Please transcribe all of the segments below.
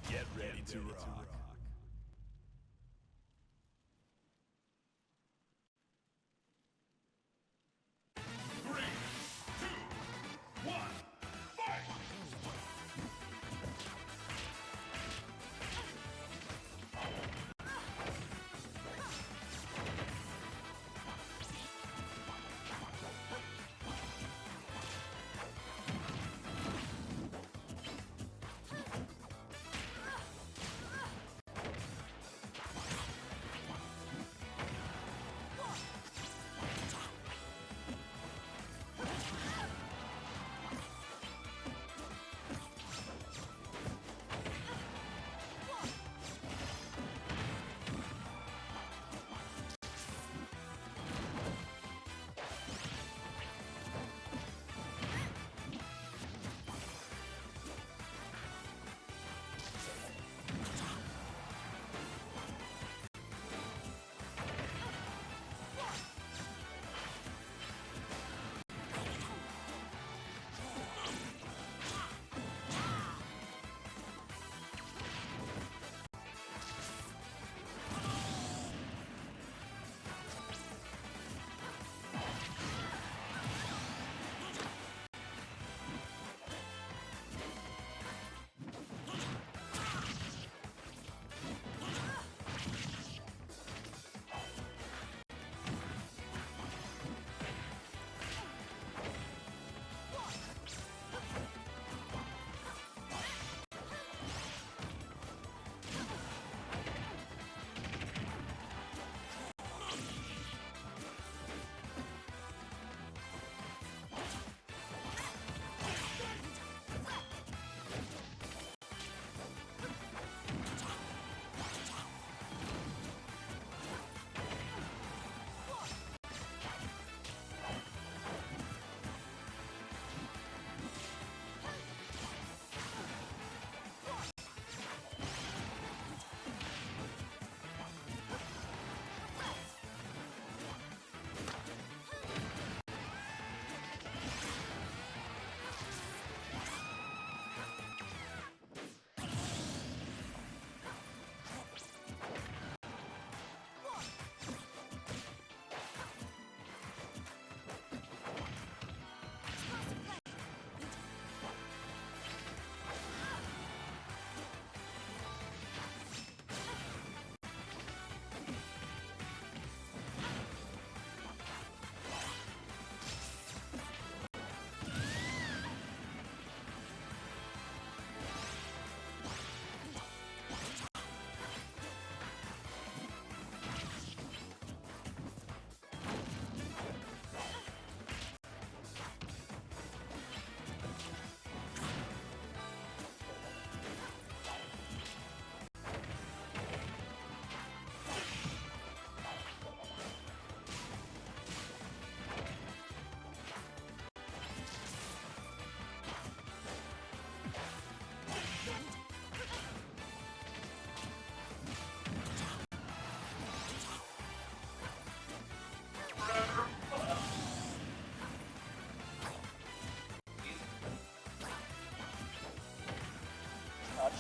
Get ready to rock.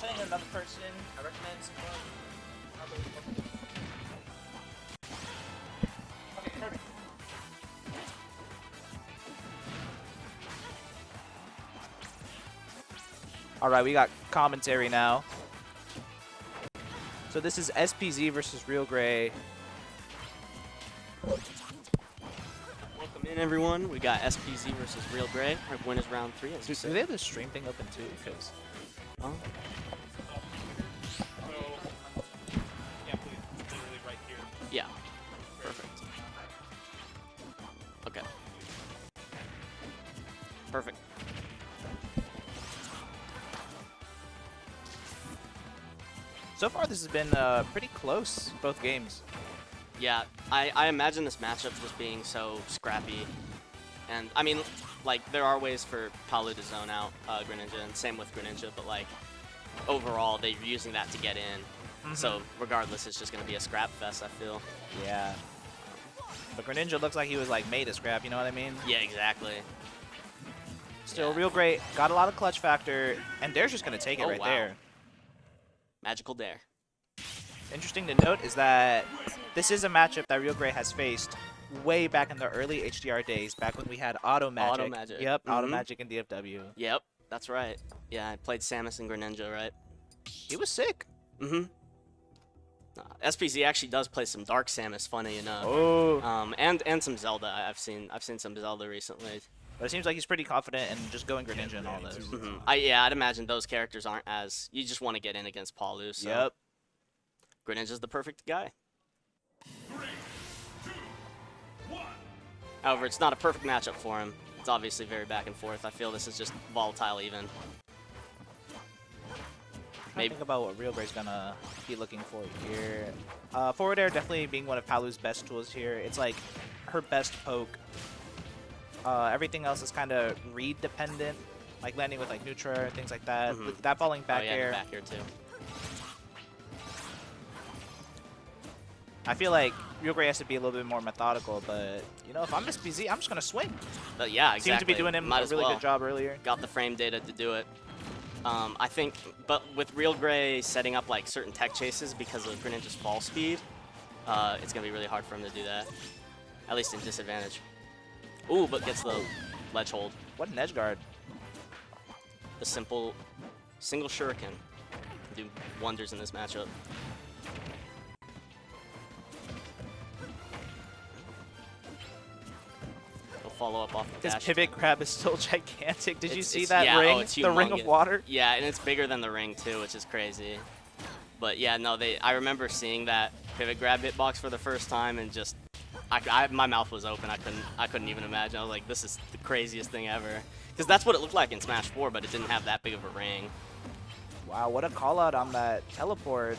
Saying another person, I recommend some Okay, perfect. Alright, we got commentary now. So this is SPZ versus RealGray. Welcome in, everyone. We got SPZ versus RealGray. Our win is round 3. As you Do said. they have the stream thing open too? Because Huh? Yeah. Perfect. Okay. Perfect. so far this has been pretty close, both games. Yeah, I imagine this matchup just being so scrappy. And, I mean, like, there are ways for Palu to zone out Greninja, and same with Greninja, but, like, overall, they're using that to get in. So, regardless, it's just going to be a scrap fest, I feel. Yeah. But Greninja looks like he was like made to scrap, you know what I mean? Yeah, exactly. Still Yeah. real great. Got a lot of clutch factor, and Dare's just going to take it Oh, right wow. there. Magical Dare. Interesting to note is that this is a matchup that RealGray has faced way back in the early HDR days, back when we had Auto Magic. Auto Magic. Yep, Auto Magic in DFW. Yep, that's right. Yeah, I played Samus and Greninja, right? He was sick. Mm-hmm. SPZ actually does play some Dark Samus, funny enough. Oh. And some Zelda. I've seen some Zelda recently. But it seems like he's pretty confident in just going Greninja and all those. Yeah, I'd imagine those characters aren't as... You just want to get in against Palu, so... Yep. Greninja's the perfect guy. However, it's not a perfect matchup for him. It's obviously very back and forth. I feel this is just volatile even. Maybe think about what RealGray's gonna be looking for here. Forward air definitely being one of Palu's best tools here. It's like her best poke. Everything else is kind of read dependent, like landing with like Neutra and things like that. With that falling back air. Back air too. I feel like RealGray has to be a little bit more methodical, but you know, if I'm SPZ, I'm just gonna swing. But yeah, exactly. Seems to be doing him a really good job earlier. Got the frame data to do it. I think, but with RealGray setting up like certain tech chases because of Greninja's fall speed, it's gonna be really hard for him to do that. At least in disadvantage. Ooh, but gets the ledge hold. What an edge guard. The simple single shuriken can do wonders in this matchup. Follow up off the dash. His pivot grab is still gigantic. Did you see that yeah, ring? Oh, it's the ring of water? Yeah, and it's bigger than the ring too, which is crazy. But yeah, no, I remember seeing that pivot grab hitbox for the first time and just my mouth was open. I couldn't even imagine. I was like, this is the craziest thing ever. Because that's what it looked like in Smash 4, but it didn't have that big of a ring. Wow, what a call out on that teleport.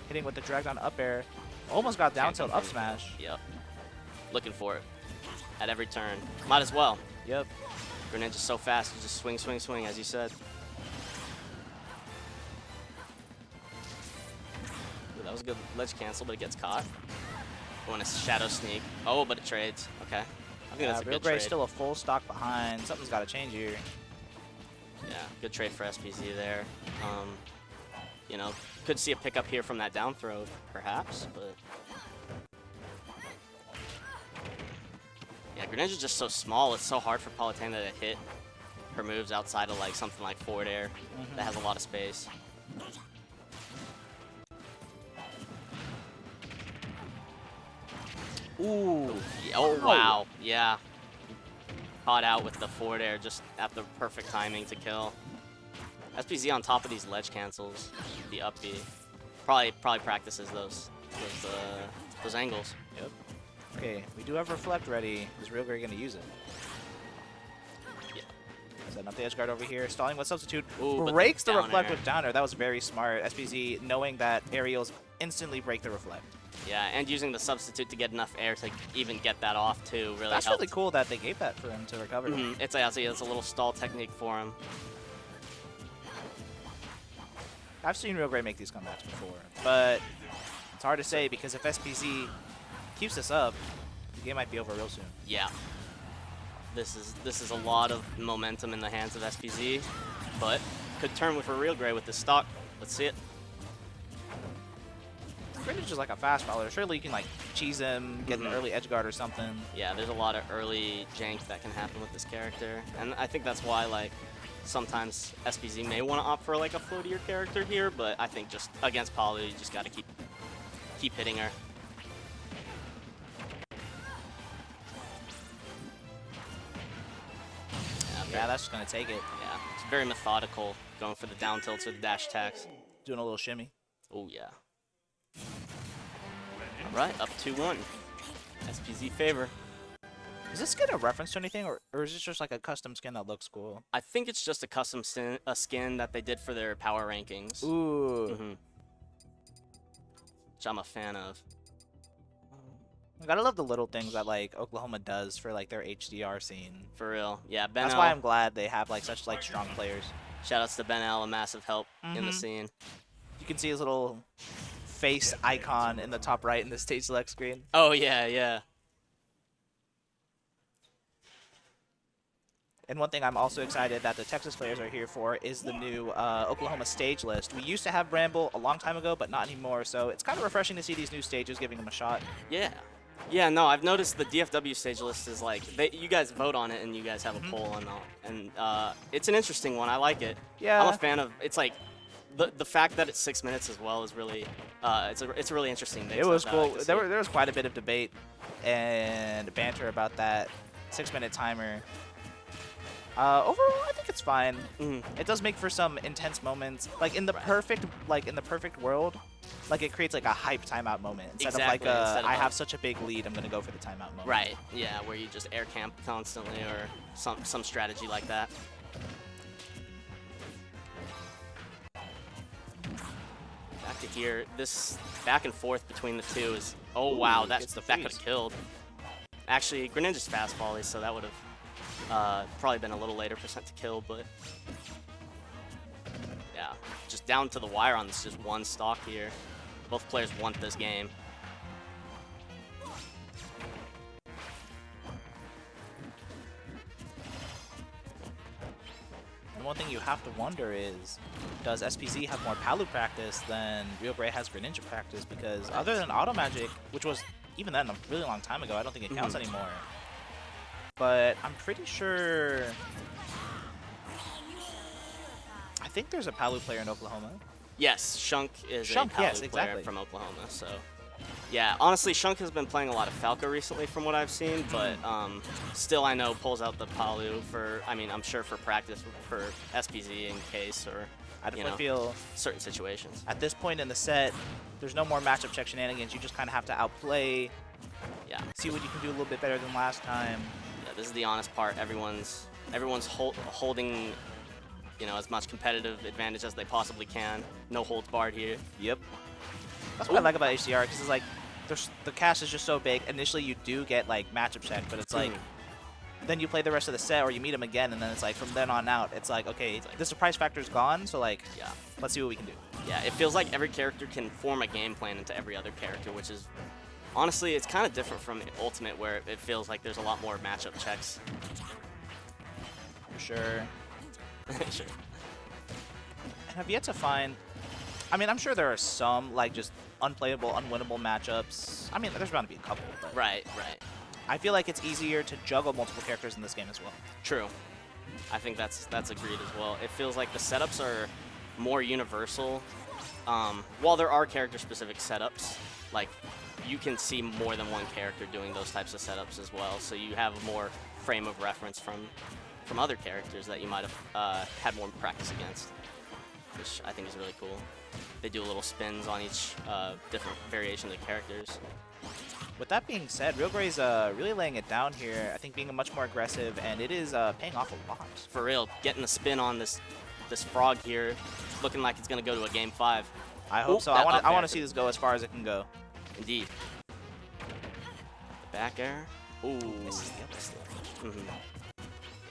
Hitting with the drag down up air. Almost got down tilt up smash. Yep. Looking for it. At every turn. Might as well. Yep. Greninja's so fast, you just swing, swing, swing, as you said. Ooh, that was a good ledge cancel, but it gets caught. Going to Shadow Sneak. Oh, but it trades. Okay. I think that's a good trade. RealGray's still a full stock behind. Something's got to change here. Yeah, good trade for SPZ there. You know, could see a pickup here from that down throw, perhaps, but... Yeah, Greninja's just so small, it's so hard for Palutena to hit her moves outside of like something like forward air that has a lot of space. Ooh. Oh, wow. Yeah. Caught out with the forward air just at the perfect timing to kill. SPZ on top of these ledge cancels, the up B. Probably practices those angles. Yep. Okay, we do have Reflect ready. Is RealGray going to use it? Yeah. Setting up the edge guard over here. Stalling with Substitute. Ooh, breaks the down Reflect air. with down air. That was very smart. SPZ knowing that aerials instantly break the Reflect. Yeah, and using the Substitute to get enough air to even get that off too really That's helped. really cool that they gave that for him to recover. It's a little stall technique for him. I've seen RealGray make these comebacks before, but it's hard to say because if SPZ keeps this up, the game might be over real soon. Yeah. This is a lot of momentum in the hands of SPZ, but could turn with a RealGray with this stock. Let's see it. Greninja's just like a fast follower. Surely you can like cheese him, get an early edge guard or something. Yeah, there's a lot of early jank that can happen with this character, and I think that's why like sometimes SPZ may want to opt for like a floatier character here, but I think just against Palu, you just got to keep hitting her. Yeah, that's just gonna take it. Yeah, it's very methodical, going for the down tilts or the dash attacks. Doing a little shimmy. Oh yeah. All right, up 2-1. SPZ favor. Is this skin a reference to anything, or is this just like a custom skin that looks cool? I think it's just a custom skin that they did for their power rankings. Ooh. Which I'm a fan of. I gotta love the little things that like Oklahoma does for like their HDR scene. For real, yeah. Ben That's L, why I'm glad they have like such like strong players. Shoutouts to Ben L, a massive help in the scene. You can see his little face icon in the top right in the stage select screen. Oh yeah, yeah. And one thing I'm also excited that the Texas players are here for is the new Oklahoma stage list. We used to have Bramble a long time ago, but not anymore, so it's kind of refreshing to see these new stages giving them a shot. Yeah. Yeah, no, I've noticed the DFW stage list is like, you guys vote on it and you guys have a poll and all. And it's an interesting one. I like it. Yeah. I'm a fan of, it's like, the fact that it's 6 minutes as well is really, it's a really interesting mix. It was cool. Like There was quite a bit of debate and banter about that 6-minute timer. Overall, I think it's fine. It does make for some intense moments. Like in the perfect world, like it creates like a hype timeout moment instead of like I have such a big lead, I'm gonna go for the timeout moment. Right. Yeah, where you just air camp constantly or some strategy like that. Back to here. This back and forth between the two is wow, that could have killed. Actually, Greninja's fast volley, so that would have probably been a little later percent to kill, but yeah, just down to the wire on this just one stock here. Both players want this game. And one thing you have to wonder is, does SPZ have more Palu practice than RealGray has Greninja practice? Because other than Auto Magic, which was even then a really long time ago, I don't think it counts anymore. But I'm pretty sure... I think there's a Palu player in Oklahoma. Yes, Shunk is a Palu player from Oklahoma, so... Yeah, honestly, Shunk has been playing a lot of Falco recently from what I've seen, but still I know pulls out the Palu for, I mean, I'm sure for practice for SPZ in case, or, I definitely feel certain situations. At this point in the set, there's no more matchup check shenanigans. You just kind of have to outplay, see what you can do a little bit better than last time. Yeah, this is the honest part. Everyone's holding, you know, as much competitive advantage as they possibly can. No holds barred here. Yep. That's what I like about HDR, because it's like, the cast is just so big. Initially, you do get like matchup check, but it's like, then you play the rest of the set, or you meet them again, and then it's like from then on out, it's like, okay, the surprise factor's gone, so like, let's see what we can do. Yeah, it feels like every character can form a game plan into every other character, which is, honestly, it's kind of different from Ultimate, where it feels like there's a lot more matchup checks. For sure. Sure. And I've yet to find, I mean, I'm sure there are some, like, just unplayable, unwinnable matchups. I mean, there's bound to be a couple, but... Right. I feel like it's easier to juggle multiple characters in this game as well. True. I think that's agreed as well. It feels like the setups are more universal. While there are character-specific setups, like, you can see more than one character doing those types of setups as well, so you have more frame of reference from other characters that you might have had more practice against, which I think is really cool. They do little spins on each different variation of the characters. With that being said, RealGray's really laying it down here. I think being much more aggressive, and it is paying off a lot. For real, getting the spin on this frog here, looking like it's gonna go to a Game 5. I hope so. I want to see this go as far as it can go. Indeed. The back air. Ooh. This is the uphill.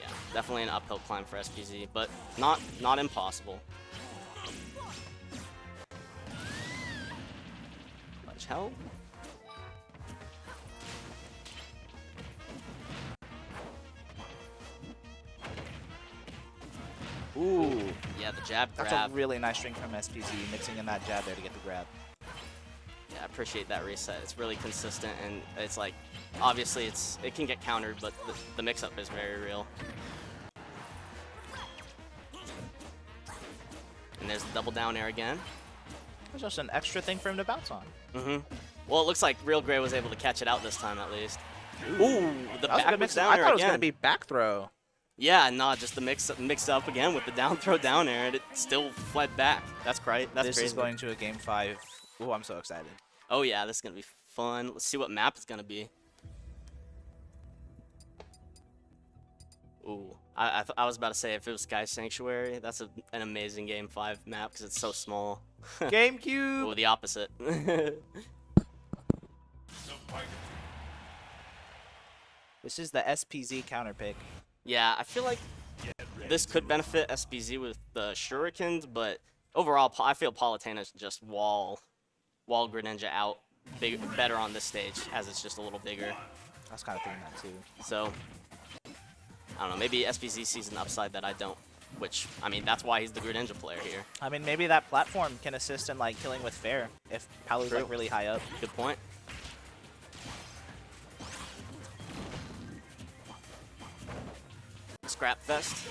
Yeah, definitely an uphill climb for SPZ, but not impossible. Much help. Ooh. Yeah, the jab grab. That's a really nice string from SPZ, mixing in that jab there to get the grab. Yeah, I appreciate that reset. It's really consistent, and it's like, obviously it can get countered, but the mix-up is very real. And there's the double down air again. There's just an extra thing for him to bounce on. Well, it looks like RealGray was able to catch it out this time at least. Ooh, the backwards down air again. I thought it was going to be back throw. Yeah, no, just the mix up again with the down throw down air, and it still fled back. That's great. That's crazy. This is going to a Game 5. Ooh, I'm so excited. Oh yeah, this is going to be fun. Let's see what map it's going to be. Ooh, I was about to say if it was Sky Sanctuary, that's an amazing Game 5 map because it's so small. GameCube! Oh, the opposite. This is the SPZ counter pick. Yeah, I feel like this could benefit SPZ with the shurikens, but overall, I feel Palutena's just wall Greninja out better on this stage, as it's just a little bigger. I was kind of thinking that too. So, I don't know, maybe SPZ sees an upside that I don't, which, I mean, that's why he's the Greninja player here. I mean, maybe that platform can assist in like killing with fair if Palu's like really high up. Good point. Scrap Fest.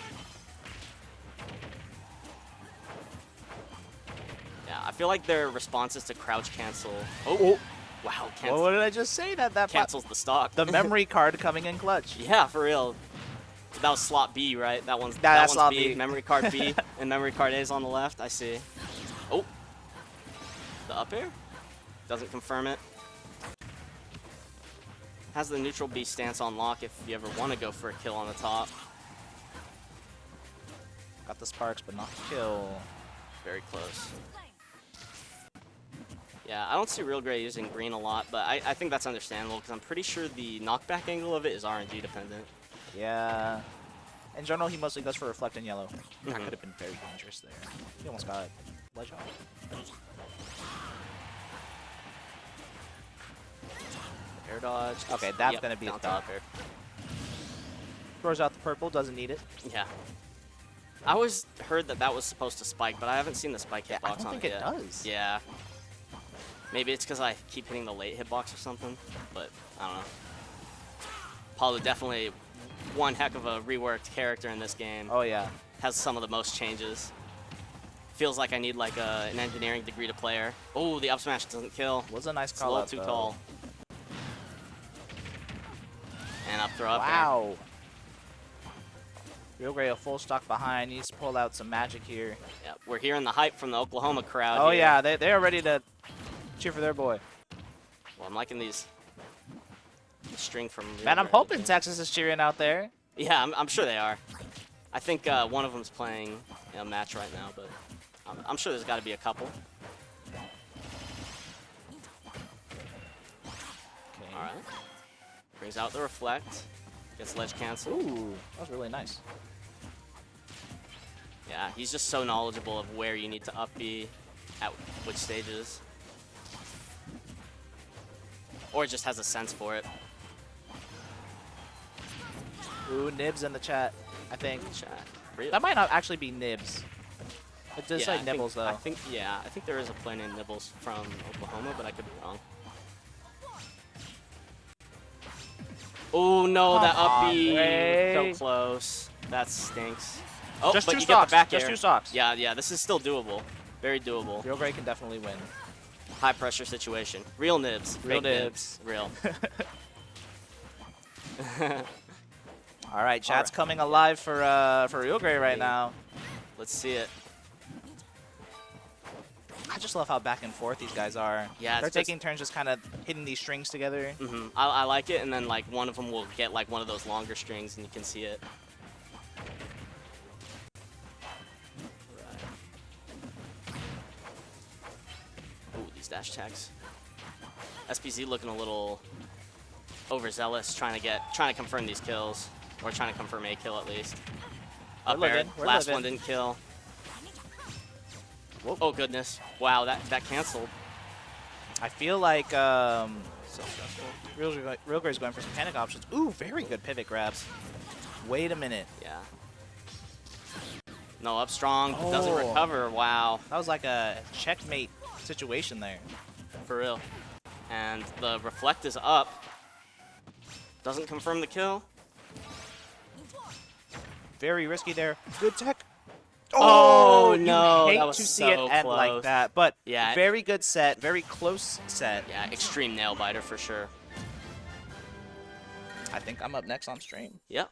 Yeah, I feel like their responses to crouch cancel. Oh, wow, cancel. What did I just say? That Cancels the stock. the memory card coming in clutch. Yeah, for real. That was slot B, right? That one's that's slot B. B. Memory card B, and memory card A is on the left. I see. Oh, the up air doesn't confirm it. Has the neutral B stance on lock if you ever want to go for a kill on the top. Got the sparks, but not the kill. Very close. Yeah, I don't see RealGray using green a lot, but I think that's understandable because I'm pretty sure the knockback angle of it is RNG dependent. Yeah. In general, he mostly goes for reflect in yellow. That Mhm. could have been very dangerous there. He almost got ledge off. Air dodge. Okay, that's Yep, gonna be a down stop. top air. Throws out the purple, doesn't need it. Yeah. I always heard that that was supposed to spike, but I haven't seen the spike I hitbox don't on think it it yet. does. Yeah. Maybe it's because I keep hitting the late hitbox or something, but I don't know. Palu definitely one heck of a reworked character in this game. Oh yeah. Has some of the most changes. Feels like I need like an engineering degree to player. Oh, the up smash doesn't kill. Was a nice It's a call little out, too though. tall. And up throw up air. Wow. RealGray a full stock behind. Needs to pull out some magic here. Yeah, we're hearing the hype from the Oklahoma crowd. Oh here. yeah, they are ready to cheer for their boy. Well, I'm liking these string from. Man, I'm RealGray. hoping Texas is cheering out there. Yeah, I'm sure they are. I think one of them's playing a match right now, but I'm sure there's got to be a couple. Okay. All right. Brings out the reflect. Gets ledge cancel. Ooh, that was really nice. Yeah, he's just so knowledgeable of where you need to up B at which stages. Or just has a sense for it. Ooh, Nibs in the chat, I think. Chat. Really? That might not actually be Nibs. It does Yeah, say I think- Nibbles, though. I think there is a player named Nibbles from Oklahoma, but I could be wrong. Oh no, that Come up on, B, Ray. so close. That stinks. Oh, Just but two you stocks. get the back Just air. two stocks. Yeah, this is still doable. Very doable. RealGray can definitely win. High pressure situation. Real nibs. Real Fake nibs. Real. All right, chat's right. coming alive for RealGray right now. Let's see it. I just love how back and forth these guys are. Yeah, they're it's just- taking turns just kind of hitting these strings together. I like it, and then like one of them will get like one of those longer strings, and you can see it. Ooh, these dash tags. SPZ looking a little overzealous, trying to confirm these kills, or trying to confirm a kill at least. We're Up air, living, we're last living. one didn't kill. Whoop. Oh goodness! Wow, that canceled. I feel like So stressful. RealGray's going for some panic options. Ooh, very good pivot grabs. Wait a minute. Yeah. No, up strong, doesn't Oh. recover. Wow, That was like a checkmate situation there. for real. And the reflect is up. Doesn't confirm the kill. Very risky there. Good tech. Oh, you no, hate that was to see so it end like close. that, but Yeah. very good set, very close set. Yeah, extreme nail biter for sure. I think I'm up next on stream. Yep.